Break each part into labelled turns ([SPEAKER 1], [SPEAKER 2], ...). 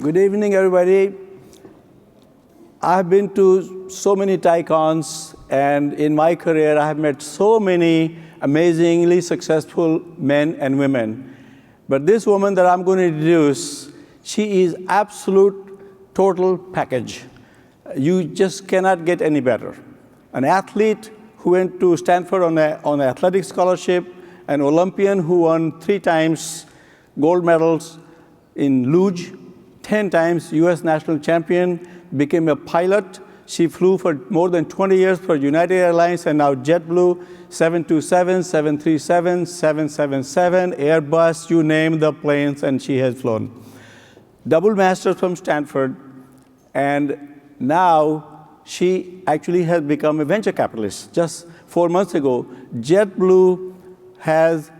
[SPEAKER 1] Good evening, everybody. I've been to so many TiCons, and in my career, I have met so many amazingly successful men and women. But this woman that I'm going to introduce, she is absolute total package. You just cannot get any better. An athlete who went to Stanford on an athletic scholarship, an Olympian who won 3 times gold medals in luge, 10 times US national champion, became a pilot. She flew for more than 20 years for United Airlines and now JetBlue, 727, 737, 777, Airbus, you name the planes, and she has flown. Double masters from Stanford, and now she actually has become a venture capitalist. Just 4 months ago, JetBlue has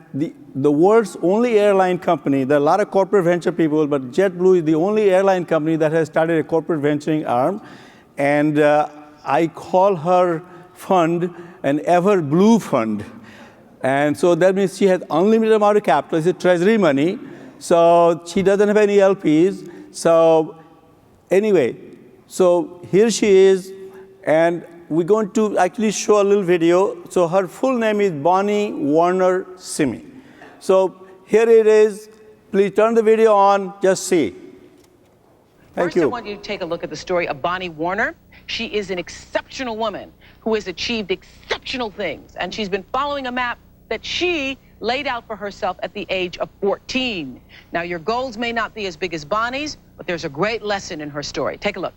[SPEAKER 1] the world's only airline company. There are a lot of corporate venture people, but JetBlue is the only airline company that has started a corporate venturing arm. And I call her fund an ever blue fund. And so that means she has unlimited amount of capital. It's a treasury money. So she doesn't have any LPs. So anyway, so here she is. And we're going to actually show a little video. So her full name is Bonny Warner Simi. So here it is. Please turn the video on. Just see. Thank you.
[SPEAKER 2] First, I want you to take a look at the story of Bonny Warner. She is an exceptional woman who has achieved exceptional things. And she's been following a map that she laid out for herself at the age of 14. Now, your goals may not be as big as Bonny's, but there's a great lesson in her story. Take a look.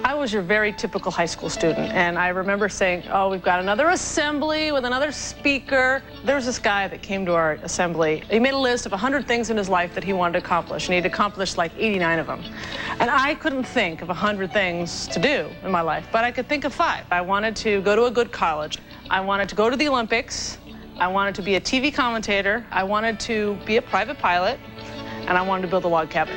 [SPEAKER 3] I was your very typical high school student, and I remember saying, oh, we've got another assembly with another speaker. There was this guy that came to our assembly. He made a list of 100 things in his life that he wanted to accomplish, and he'd accomplished like 89 of them. And I couldn't think of 100 things to do in my life, but I could think of 5. I wanted to go to a good college. I wanted to go to the Olympics. I wanted to be a TV commentator. I wanted to be a private pilot, and I wanted to build a log cabin.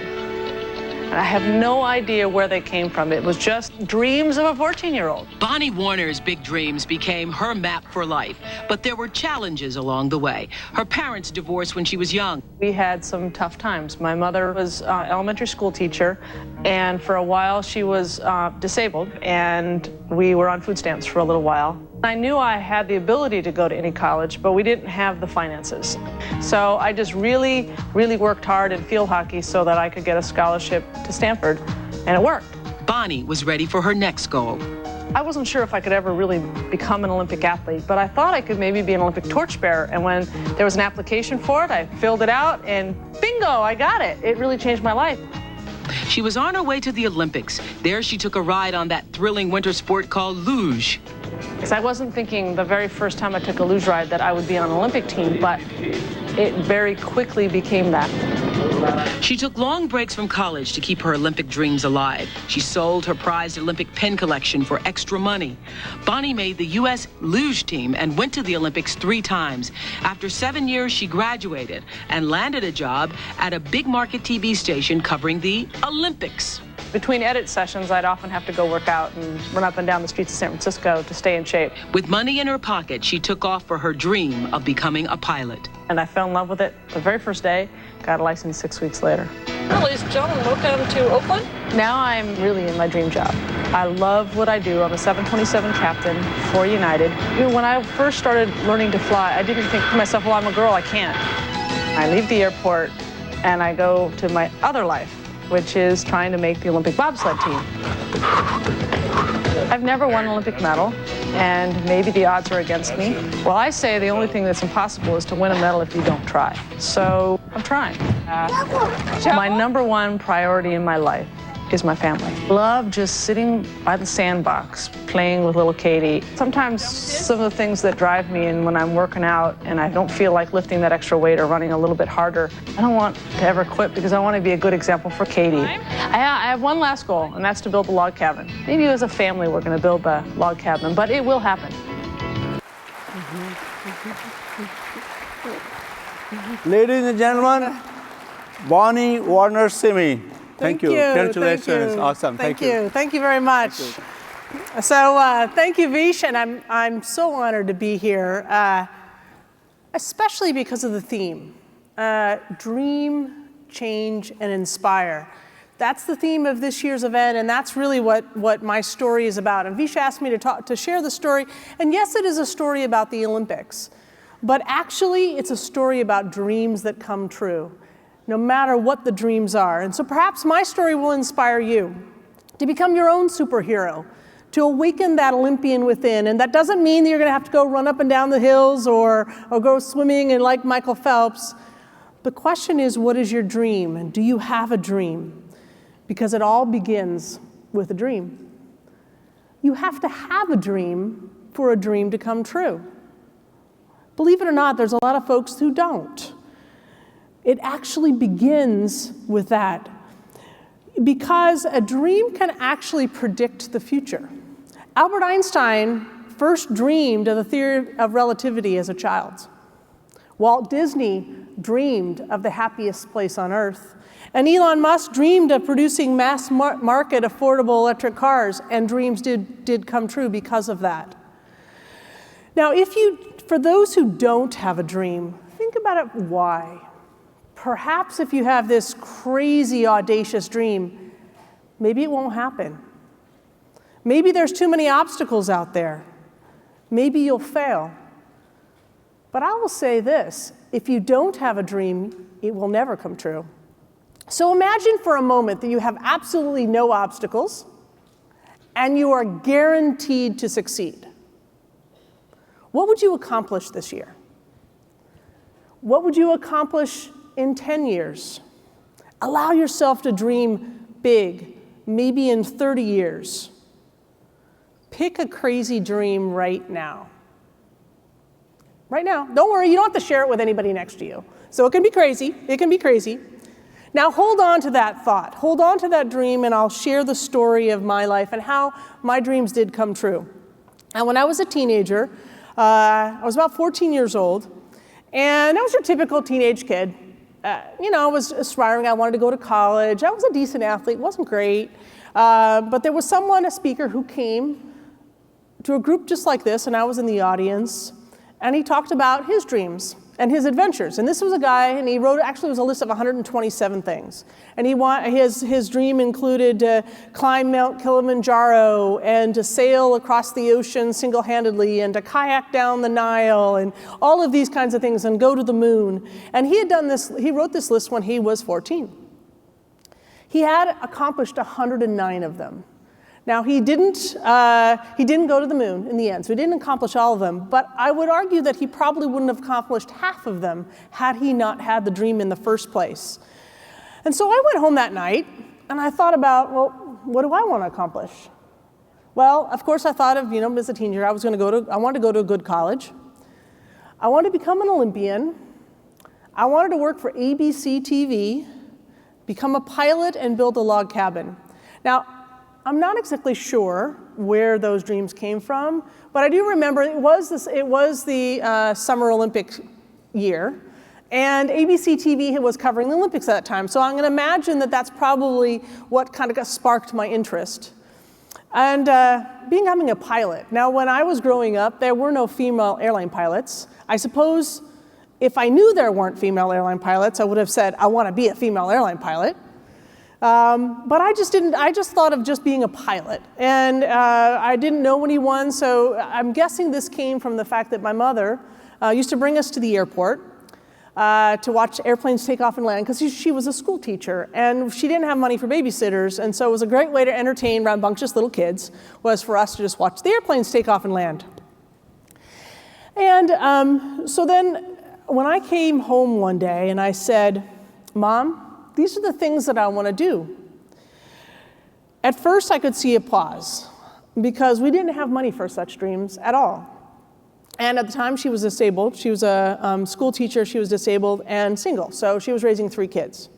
[SPEAKER 3] And I have no idea where they came from. It was just dreams of a 14-year-old.
[SPEAKER 2] Bonny Warner's big dreams became her map for life, but there were challenges along the way. Her parents divorced when she was young.
[SPEAKER 3] We had some tough times. My mother was an elementary school teacher, and for a while she was disabled, and we were on food stamps for a little while. I knew I had the ability to go to any college, but we didn't have the finances. So I just really, really worked hard in field hockey so that I could get a scholarship to Stanford, and it worked.
[SPEAKER 2] Bonny was ready for her next goal.
[SPEAKER 3] I wasn't sure if I could ever really become an Olympic athlete, but I thought I could maybe be an Olympic torchbearer. And when there was an application for it, I filled it out, and bingo, I got it. It really changed my life.
[SPEAKER 2] She was on her way to the Olympics. There she took a ride on that thrilling winter sport called luge.
[SPEAKER 3] Because I wasn't thinking the very first time I took a luge ride that I would be on an Olympic team, but it very quickly became that.
[SPEAKER 2] She took long breaks from college to keep her Olympic dreams alive. She sold her prized Olympic pen collection for extra money. Bonny made the U.S. luge team and went to the Olympics 3 times. After 7 years, she graduated and landed a job at a big market TV station covering the Olympics.
[SPEAKER 3] Between edit sessions, I'd often have to go work out and run up and down the streets of San Francisco to stay in shape.
[SPEAKER 2] With money in her pocket, she took off for her dream of becoming a pilot.
[SPEAKER 3] And I fell in love with it the very first day, got a license 6 weeks later.
[SPEAKER 4] Well, ladies and gentlemen, welcome to Oakland.
[SPEAKER 3] Now I'm really in my dream job. I love what I do. I'm a 727 captain for United. You know, when I first started learning to fly, I didn't think to myself, well, I'm a girl, I can't. I leave the airport and I go to my other life, which is trying to make the Olympic bobsled team. I've never won an Olympic medal, and maybe the odds are against me. Well, I say the only thing that's impossible is to win a medal if you don't try. So I'm trying. My #1 priority in my life is my family. Love just sitting by the sandbox, playing with little Katie. Sometimes some of the things that drive me, and when I'm working out and I don't feel like lifting that extra weight or running a little bit harder, I don't want to ever quit because I want to be a good example for Katie. I have one last goal, and that's to build a log cabin. Maybe as a family we're going to build the log cabin, but it will happen.
[SPEAKER 1] Ladies and gentlemen, Bonny Warner Simi. Thank you. Congratulations.
[SPEAKER 4] Thank you.
[SPEAKER 1] Awesome.
[SPEAKER 4] Thank you. Thank you very much. So thank you, Vish, and I'm so honored to be here, especially because of the theme, dream change, and inspire. That's the theme of this year's event, and that's really what my story is about. And Visha asked me to share the story, and yes, it is a story about the Olympics, but actually it's a story about dreams that come true, no matter what the dreams are. And so perhaps my story will inspire you to become your own superhero, to awaken that Olympian within. And that doesn't mean that you're gonna have to go run up and down the hills or go swimming and like Michael Phelps. The question is, what is your dream? And do you have a dream? Because it all begins with a dream. You have to have a dream for a dream to come true. Believe it or not, there's a lot of folks who don't. It actually begins with that. Because a dream can actually predict the future. Albert Einstein first dreamed of the theory of relativity as a child. Walt Disney dreamed of the happiest place on earth. And Elon Musk dreamed of producing mass market affordable electric cars, and dreams did come true because of that. Now, for those who don't have a dream, think about it, why? Perhaps if you have this crazy, audacious dream, maybe it won't happen. Maybe there's too many obstacles out there. Maybe you'll fail. But I will say this, if you don't have a dream, it will never come true. So imagine for a moment that you have absolutely no obstacles, and you are guaranteed to succeed. What would you accomplish this year? What would you accomplish in 10 years? Allow yourself to dream big, maybe in 30 years. Pick a crazy dream right now. Right now. Don't worry, you don't have to share it with anybody next to you. So it can be crazy, it can be crazy. Now hold on to that thought, hold on to that dream, and I'll share the story of my life and how my dreams did come true. And when I was a teenager, I was about 14 years old, and I was your typical teenage kid. I was aspiring, I wanted to go to college. I was a decent athlete, wasn't great. But there was a speaker who came to a group just like this, and I was in the audience, and he talked about his dreams and his adventures. And this was a guy, and he wrote, actually it was a list of 127 things. And his dream included to climb Mount Kilimanjaro, and to sail across the ocean single-handedly, and to kayak down the Nile, and all of these kinds of things, and go to the moon. And he wrote this list when he was 14. He had accomplished 109 of them. Now, he didn't go to the moon in the end, so he didn't accomplish all of them, but I would argue that he probably wouldn't have accomplished half of them had he not had the dream in the first place. And so I went home that night, and I thought about, well, what do I want to accomplish? Well, of course, I thought of, as a teenager, I wanted to go to a good college. I wanted to become an Olympian. I wanted to work for ABC TV, become a pilot, and build a log cabin. Now, I'm not exactly sure where those dreams came from, but I do remember it was the Summer Olympic year, and ABC TV was covering the Olympics at that time. So I'm going to imagine that that's probably what kind of sparked my interest. And becoming a pilot. Now, when I was growing up, there were no female airline pilots. I suppose if I knew there weren't female airline pilots, I would have said, I want to be a female airline pilot. But I just thought of just being a pilot. And I didn't know anyone, so I'm guessing this came from the fact that my mother used to bring us to the airport to watch airplanes take off and land, because she was a school teacher, and she didn't have money for babysitters, and so it was a great way to entertain rambunctious little kids, was for us to just watch the airplanes take off and land. And so then when I came home one day and I said, Mom, these are the things that I want to do. At first, I could see applause, because we didn't have money for such dreams at all. And at the time, she was disabled. She was a school teacher. She was disabled and single, so she was raising 3 kids.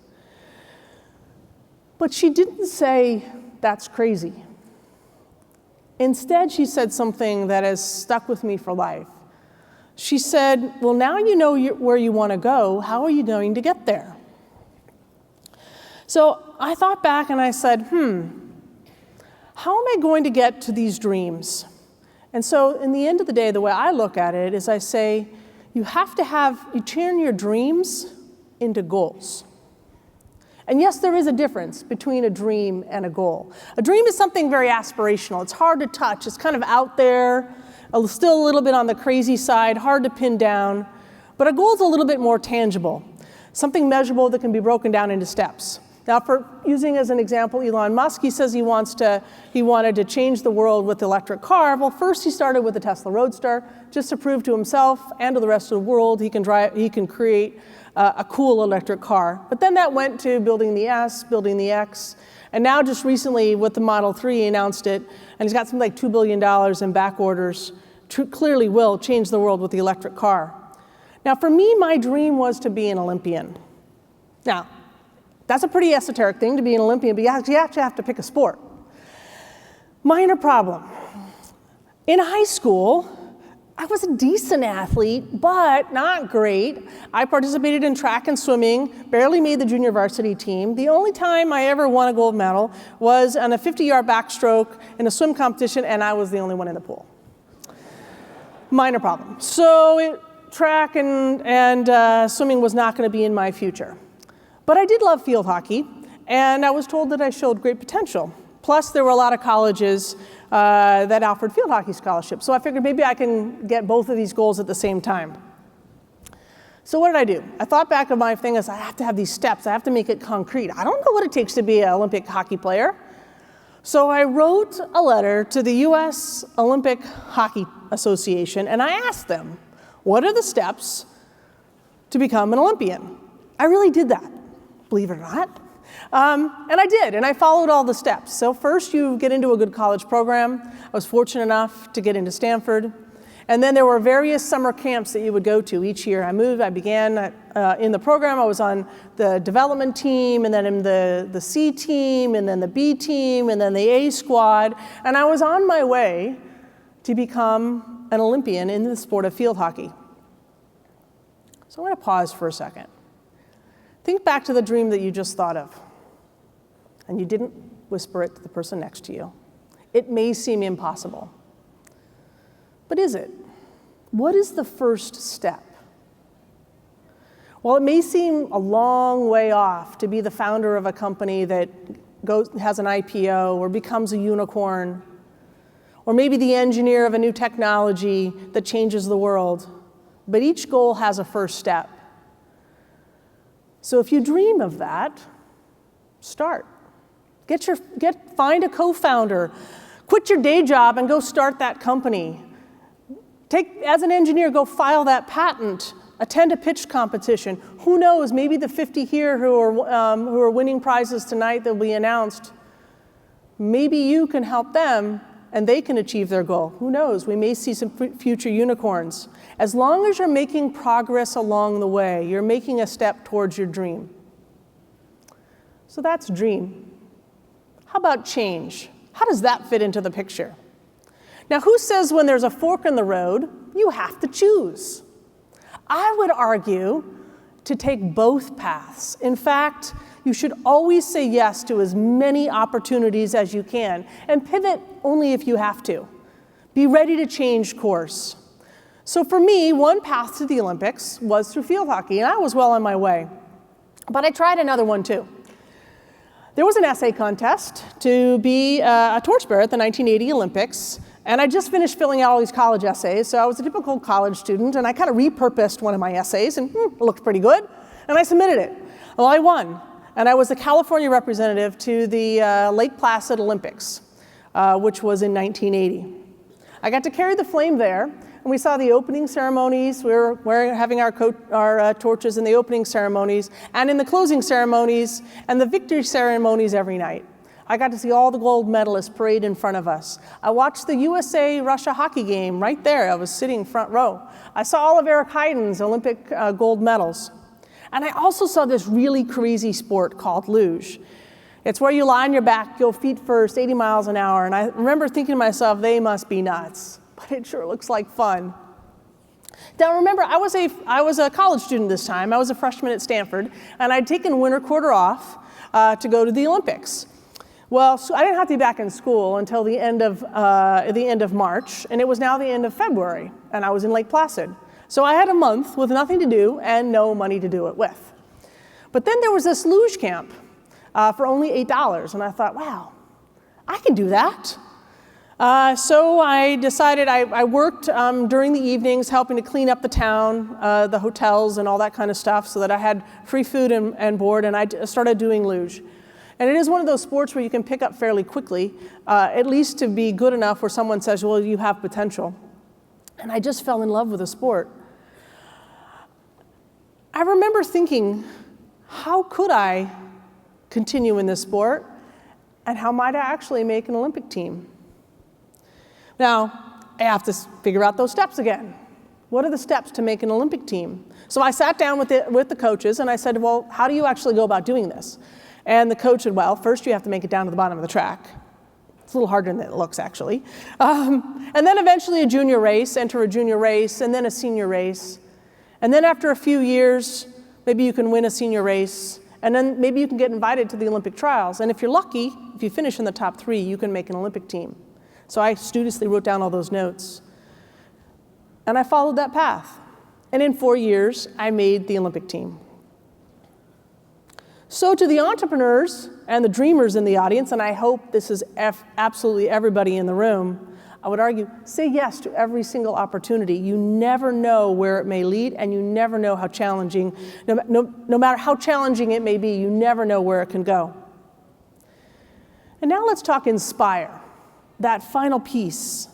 [SPEAKER 4] But she didn't say, that's crazy. Instead, she said something that has stuck with me for life. She said, well, now you know where you want to go. How are you going to get there? So I thought back and I said, how am I going to get to these dreams? And so in the end of the day, the way I look at it is I say, you turn your dreams into goals. And yes, there is a difference between a dream and a goal. A dream is something very aspirational. It's hard to touch. It's kind of out there, still a little bit on the crazy side, hard to pin down. But a goal is a little bit more tangible, something measurable that can be broken down into steps. Now, for using as an example, Elon Musk, he says he wanted to change the world with the electric car. Well, first he started with the Tesla Roadster, just to prove to himself and to the rest of the world he can create a cool electric car. But then that went to building the S, building the X, and now just recently with the Model 3, he announced it, and he's got something like $2 billion in back orders. Clearly will change the world with the electric car. Now, for me, my dream was to be an Olympian. Now, that's a pretty esoteric thing to be an Olympian, but you actually have to pick a sport. Minor problem. In high school, I was a decent athlete, but not great. I participated in track and swimming, barely made the junior varsity team. The only time I ever won a gold medal was on a 50-yard backstroke in a swim competition, and I was the only one in the pool. Minor problem. So track and swimming was not going to be in my future. But I did love field hockey, and I was told that I showed great potential. Plus, there were a lot of colleges that offered field hockey scholarships. So I figured maybe I can get both of these goals at the same time. So what did I do? I thought back of my thing as I have to have these steps. I have to make it concrete. I don't know what it takes to be an Olympic hockey player. So I wrote a letter to the U.S. Olympic Hockey Association, and I asked them, what are the steps to become an Olympian? I really did that, believe it or not. And I did, and I followed all the steps. So first you get into a good college program. I was fortunate enough to get into Stanford. And then there were various summer camps that you would go to each year. I began in the program. I was on the development team, and then in the C team, and then the B team, and then the A squad. And I was on my way to become an Olympian in the sport of field hockey. So I'm going to pause for a second. Think back to the dream that you just thought of, and you didn't whisper it to the person next to you. It may seem impossible, but is it? What is the first step? Well, it may seem a long way off to be the founder of a company that has an IPO or becomes a unicorn, or maybe the engineer of a new technology that changes the world, but each goal has a first step. So if you dream of that, start. Find a co-founder, quit your day job and go start that company. As an engineer, go file that patent, attend a pitch competition. Who knows, maybe the 50 here who are winning prizes tonight that will be announced, maybe you can help them and they can achieve their goal. Who knows, we may see some future unicorns. As long as you're making progress along the way, you're making a step towards your dream. So that's dream. How about change? How does that fit into the picture? Now, who says when there's a fork in the road, you have to choose? I would argue to take both paths. In fact, you should always say yes to as many opportunities as you can, and pivot only if you have to. Be ready to change course. So for me, one path to the Olympics was through field hockey, and I was well on my way. But I tried another one too. There was an essay contest to be a torchbearer at the 1980 Olympics, and I just finished filling out all these college essays, so I was a typical college student, and I kind of repurposed one of my essays, and it looked pretty good, and I submitted it. Well, I won, and I was the California representative to the Lake Placid Olympics, which was in 1980. I got to carry the flame there, and we saw the opening ceremonies. We were having our torches in the opening ceremonies, and in the closing ceremonies, and the victory ceremonies every night. I got to see all the gold medalists parade in front of us. I watched the USA-Russia hockey game right there. I was sitting front row. I saw all of Eric Heiden's Olympic gold medals. And I also saw this really crazy sport called luge. It's where you lie on your back, go feet first, 80 miles an hour. And I remember thinking to myself, they must be nuts. But it sure looks like fun. Now remember, I was a college student this time. I was a freshman at Stanford, and I'd taken winter quarter off to go to the Olympics. Well, so I didn't have to be back in school until the end of March, and it was now the end of February, and I was in Lake Placid. So I had a month with nothing to do and no money to do it with. But then there was this luge camp, for only $8. And I thought, wow, I can do that. So I decided I worked during the evenings helping to clean up the town, the hotels and all that kind of stuff, so that I had free food and board, and I started doing luge. And it is one of those sports where you can pick up fairly quickly, at least to be good enough where someone says, well, you have potential. And I just fell in love with the sport. I remember thinking, how could I continue in this sport, and how might I actually make an Olympic team? Now, I have to figure out those steps again. What are the steps to make an Olympic team? So I sat down with the coaches and I said, well, how do you actually go about doing this? And the coach said, well, first you have to make it down to the bottom of the track. It's a little harder than it looks, actually. And then eventually a junior race, enter a junior race, and then a senior race. And then after a few years, maybe you can win a senior race, and then maybe you can get invited to the Olympic trials. And if you're lucky, if you finish in the top 3, you can make an Olympic team. So I studiously wrote down all those notes. And I followed that path. And in 4 years, I made the Olympic team. So to the entrepreneurs and the dreamers in the audience, and I hope this is absolutely everybody in the room, I would argue, say yes to every single opportunity. You never know where it may lead, and you never know how challenging, no matter how challenging it may be, you never know where it can go. And now let's talk inspire, that final piece.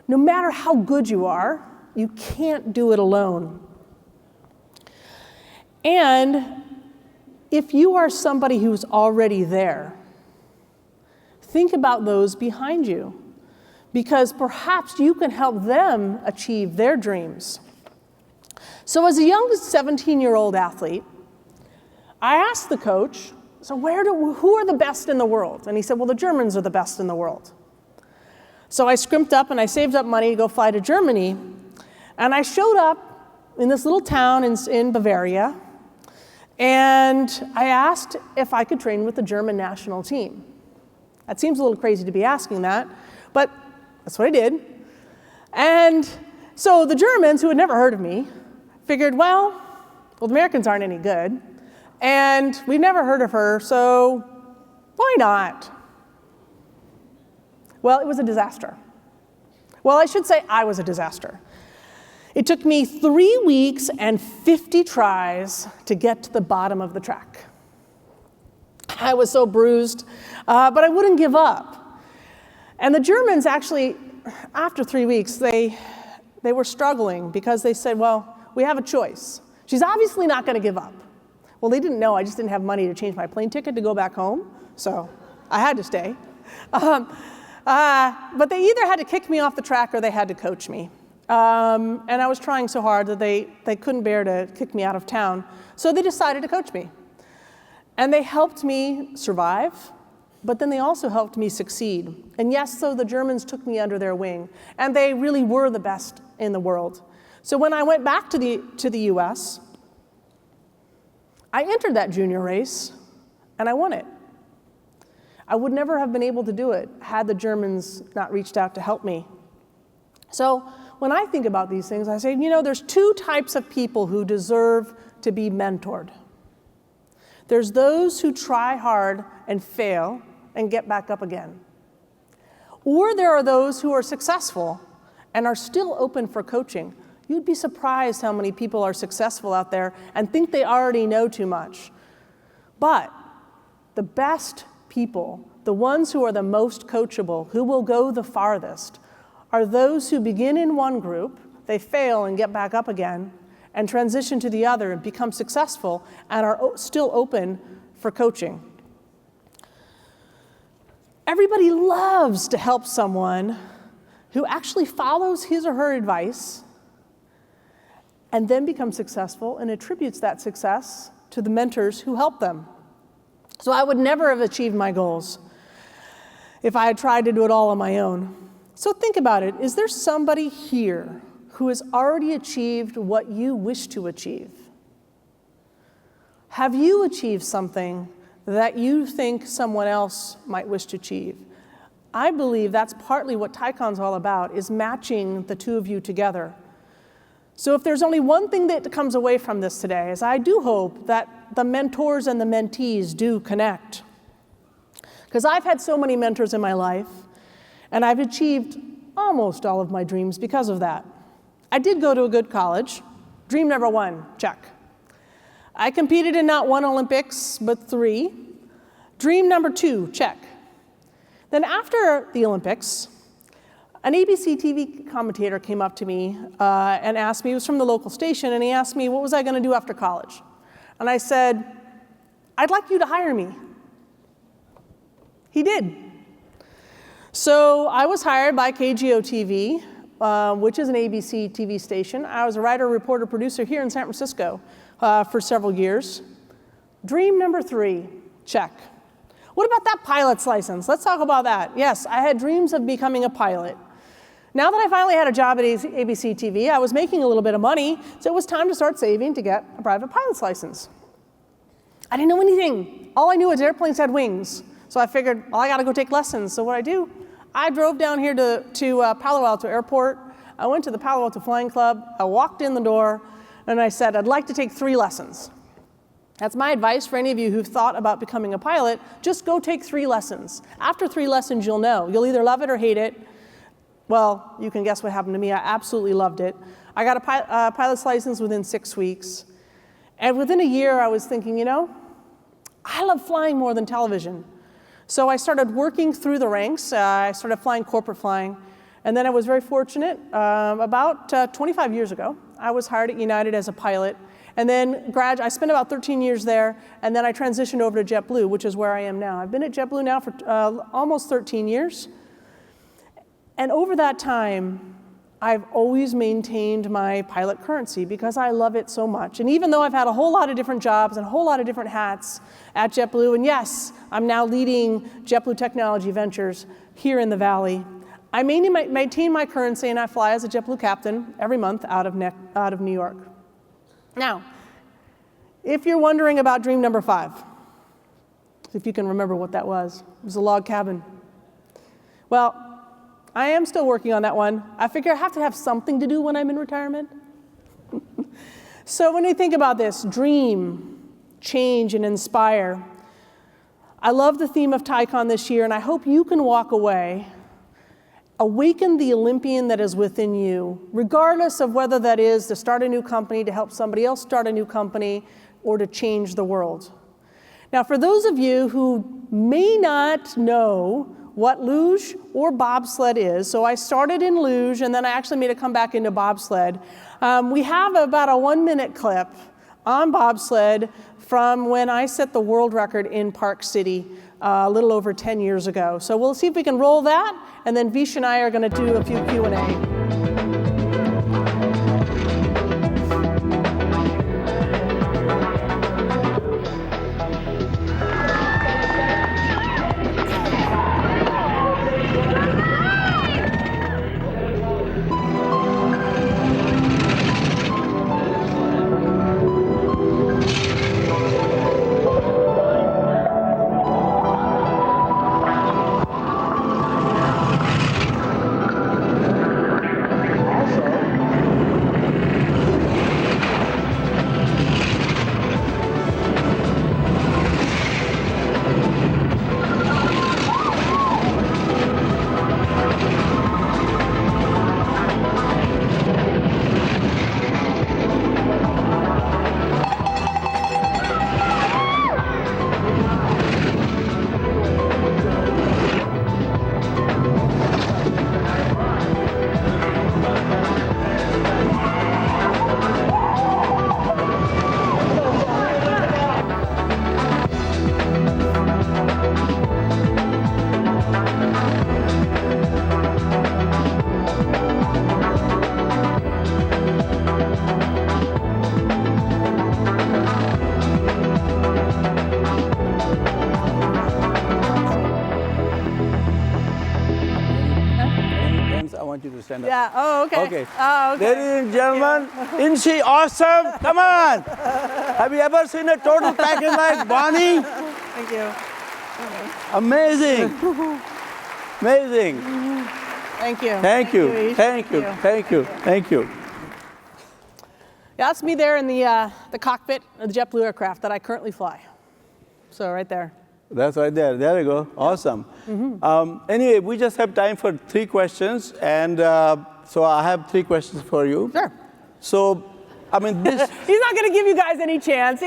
[SPEAKER 4] No matter how good you are, you can't do it alone. And if you are somebody who's already there, think about those behind you, because perhaps you can help them achieve their dreams. So as a young 17-year-old athlete, I asked the coach, so who are the best in the world? And he said, well, the Germans are the best in the world. So I scrimped up and I saved up money to go fly to Germany. And I showed up in this little town in Bavaria, and I asked if I could train with the German national team. That seems a little crazy to be asking that, but that's what I did. And so the Germans, who had never heard of me, figured, well, the Americans aren't any good, and we've never heard of her, so why not? Well, it was a disaster. Well, I should say I was a disaster. It took me 3 weeks and 50 tries to get to the bottom of the track. I was so bruised, but I wouldn't give up. And the Germans actually, after 3 weeks, they were struggling because they said, well, we have a choice. She's obviously not going to give up. Well, they didn't know I just didn't have money to change my plane ticket to go back home, so I had to stay. But they either had to kick me off the track or they had to coach me. And I was trying so hard that they couldn't bear to kick me out of town. So they decided to coach me. And they helped me survive, but then they also helped me succeed. And yes, so the Germans took me under their wing, and they really were the best in the world. So when I went back to the US, I entered that junior race, and I won it. I would never have been able to do it had the Germans not reached out to help me. So when I think about these things, I say, there's 2 types of people who deserve to be mentored. There's those who try hard and fail and get back up again. Or there are those who are successful and are still open for coaching. You'd be surprised how many people are successful out there and think they already know too much. But the best people, the ones who are the most coachable, who will go the farthest, are those who begin in one group, they fail and get back up again, and transition to the other and become successful and are still open for coaching. Everybody loves to help someone who actually follows his or her advice and then becomes successful and attributes that success to the mentors who help them. So I would never have achieved my goals if I had tried to do it all on my own. So think about it. Is there somebody here who has already achieved what you wish to achieve? Have you achieved something that you think someone else might wish to achieve? I believe that's partly what Taikon's all about, is matching the 2 of you together. So if there's only one thing that comes away from this today, is I do hope that the mentors and the mentees do connect. Because I've had so many mentors in my life, and I've achieved almost all of my dreams because of that. I did go to a good college. Dream number 1, check. I competed in not 1 Olympics, but 3. Dream number 2, check. Then after the Olympics, an ABC TV commentator came up to me and asked me, he was from the local station, and he asked me, what was I going to do after college? And I said, I'd like you to hire me. He did. So I was hired by KGO TV, which is an ABC TV station. I was a writer, reporter, producer here in San Francisco for several years. Dream number 3, check. What about that pilot's license? Let's talk about that. Yes, I had dreams of becoming a pilot. Now that I finally had a job at ABC TV, I was making a little bit of money, so it was time to start saving to get a private pilot's license. I didn't know anything. All I knew was airplanes had wings. So I figured, well, I got to go take lessons. So what I do, I drove down here to Palo Alto Airport. I went to the Palo Alto Flying Club. I walked in the door, and I said, I'd like to take 3 lessons. That's my advice for any of you who've thought about becoming a pilot. Just go take 3 lessons. After 3 lessons, you'll know. You'll either love it or hate it. Well, you can guess what happened to me. I absolutely loved it. I got a pilot's license within 6 weeks. And within a year, I was thinking, you know, I love flying more than television. So I started working through the ranks. I started flying corporate flying. And then I was very fortunate. About 25 years ago, I was hired at United as a pilot. And then I spent about 13 years there. And then I transitioned over to JetBlue, which is where I am now. I've been at JetBlue now for almost 13 years. And over that time, I've always maintained my pilot currency because I love it so much. And even though I've had a whole lot of different jobs and a whole lot of different hats at JetBlue, and yes, I'm now leading JetBlue Technology Ventures here in the Valley, I maintain my currency and I fly as a JetBlue captain every month out of New York. Now, if you're wondering about dream number 5, if you can remember what that was, it was a log cabin. Well, I am still working on that one. I figure I have to have something to do when I'm in retirement. So when we think about this, dream, change, and inspire, I love the theme of TiCon this year, and I hope you can walk away, awaken the Olympian that is within you, regardless of whether that is to start a new company, to help somebody else start a new company, or to change the world. Now, for those of you who may not know what luge or bobsled is. So I started in luge, and then I actually made a comeback into bobsled. We have about a 1-minute clip on bobsled from when I set the world record in Park City a little over 10 years ago. So we'll see if we can roll that, and then Vish and I are going to do a few Q&A.
[SPEAKER 1] Stand up.
[SPEAKER 4] Yeah, oh, okay.
[SPEAKER 1] Okay.
[SPEAKER 4] Oh, okay.
[SPEAKER 1] Ladies and gentlemen, isn't she awesome? Come on. Have you ever seen a total package like Bonny?
[SPEAKER 4] Thank you.
[SPEAKER 1] Amazing. Amazing.
[SPEAKER 4] Thank you.
[SPEAKER 1] Thank you.
[SPEAKER 4] Ish.
[SPEAKER 1] Thank you. Thank you. Thank you.
[SPEAKER 4] Yeah, that's me there in the cockpit of the JetBlue aircraft that I currently fly. So right there.
[SPEAKER 1] That's right there. There you go. Awesome. Anyway, we just have time for 3 questions, and so I have 3 questions for you.
[SPEAKER 4] Sure.
[SPEAKER 1] So, I mean, this.
[SPEAKER 4] He's not going to give you guys any chance.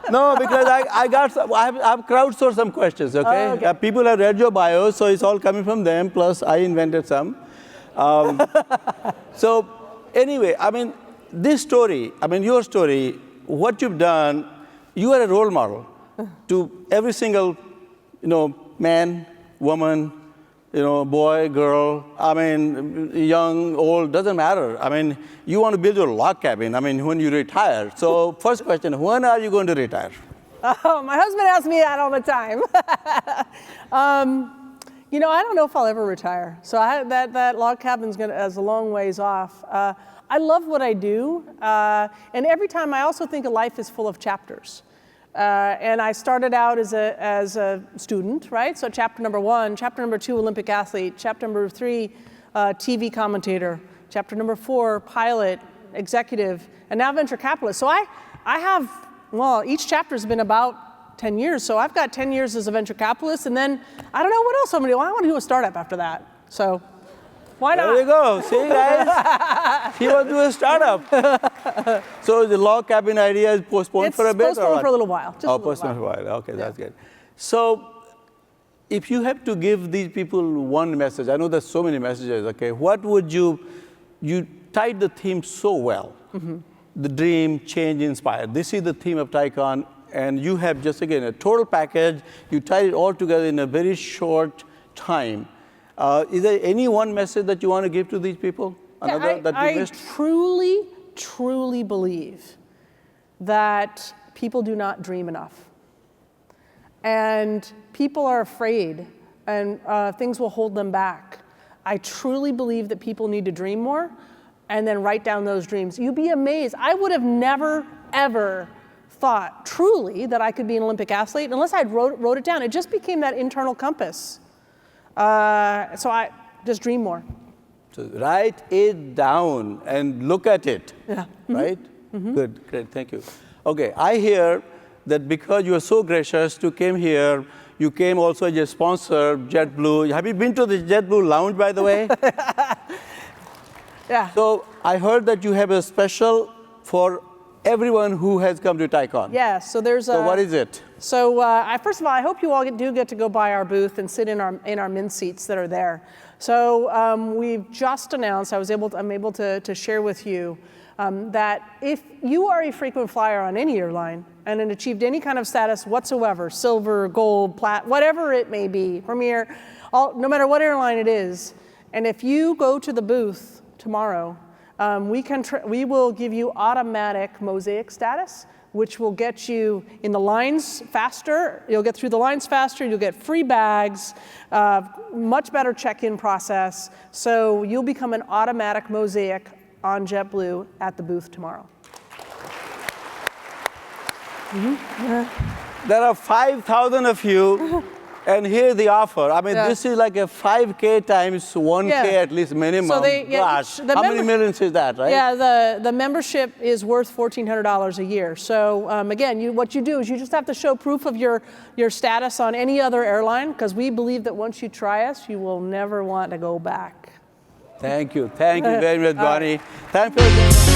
[SPEAKER 1] No, because I have crowdsourced some questions. Okay.
[SPEAKER 4] Oh, okay.
[SPEAKER 1] People have read your bio, so it's all coming from them. Plus, I invented some. So, anyway, I mean, this story. I mean, your story. What you've done. You are a role model to every single, man, woman, boy, girl, I mean, young, old, doesn't matter. I mean, you want to build your log cabin, I mean, when you retire. So first question, when are you going to retire?
[SPEAKER 4] Oh, my husband asks me that all the time. I don't know if I'll ever retire. So that log cabin's is a long ways off. I love what I do. And every time I also think of life is full of chapters. And I started out as a student, right? So chapter number 1, chapter number 2, Olympic athlete, chapter number 3, TV commentator, chapter number 4, pilot, executive, and now venture capitalist. So I have, each chapter has been about 10 years. So I've got 10 years as a venture capitalist, and then I don't know what else I'm gonna do. I want to do a startup after that. So why not?
[SPEAKER 1] There you go. See, guys? He wants to do a startup. So the log cabin idea is postponed for a bit?
[SPEAKER 4] It's postponed for a little while. Just
[SPEAKER 1] postponed for a while. Okay, that's good. So if you have to give these people one message, I know there's so many messages, okay, what would you tied the theme so well. The dream, change, inspire. This is the theme of TiECon, and you have just, again, a total package. You tied it all together in a very short time. Is there any one message that you want to give to these people? Another that you missed?
[SPEAKER 4] I truly believe that people do not dream enough. And people are afraid, and things will hold them back. I truly believe that people need to dream more and then write down those dreams. You'd be amazed. I would have never, ever thought truly that I could be an Olympic athlete unless I wrote it down. It just became that internal compass. So I just dream more.
[SPEAKER 1] So write it down and look at it, right? Good, great, thank you. Okay, I hear that because you are so gracious to came here, you came also as a sponsor, JetBlue. Have you been to the JetBlue lounge, by the way?
[SPEAKER 4] Yeah.
[SPEAKER 1] So I heard that you have a special for everyone who has come to TiECon.
[SPEAKER 4] Yeah, so there's
[SPEAKER 1] So what is it?
[SPEAKER 4] So first of all, I hope you all do get to go by our booth and sit in our min seats that are there. So we've just announced, I'm able to share with you that if you are a frequent flyer on any airline and had achieved any kind of status whatsoever, silver, gold, plat, whatever it may be, premier, no matter what airline it is, and if you go to the booth tomorrow, we will give you automatic Mosaic status, which will get you in the lines faster. You'll get through the lines faster. You'll get free bags, much better check-in process. So you'll become an automatic Mosaic on JetBlue at the booth tomorrow.
[SPEAKER 1] There are 5,000 of you, and here's the offer. I mean, this is like a 5K times 1K at least minimum.
[SPEAKER 4] So
[SPEAKER 1] Gosh, how many millions is that, right?
[SPEAKER 4] Yeah, the membership is worth $1,400 a year. So again, what you do is you just have to show proof of your status on any other airline, because we believe that once you try us, you will never want to go back.
[SPEAKER 1] Thank you very much, Bonnie. Thank you.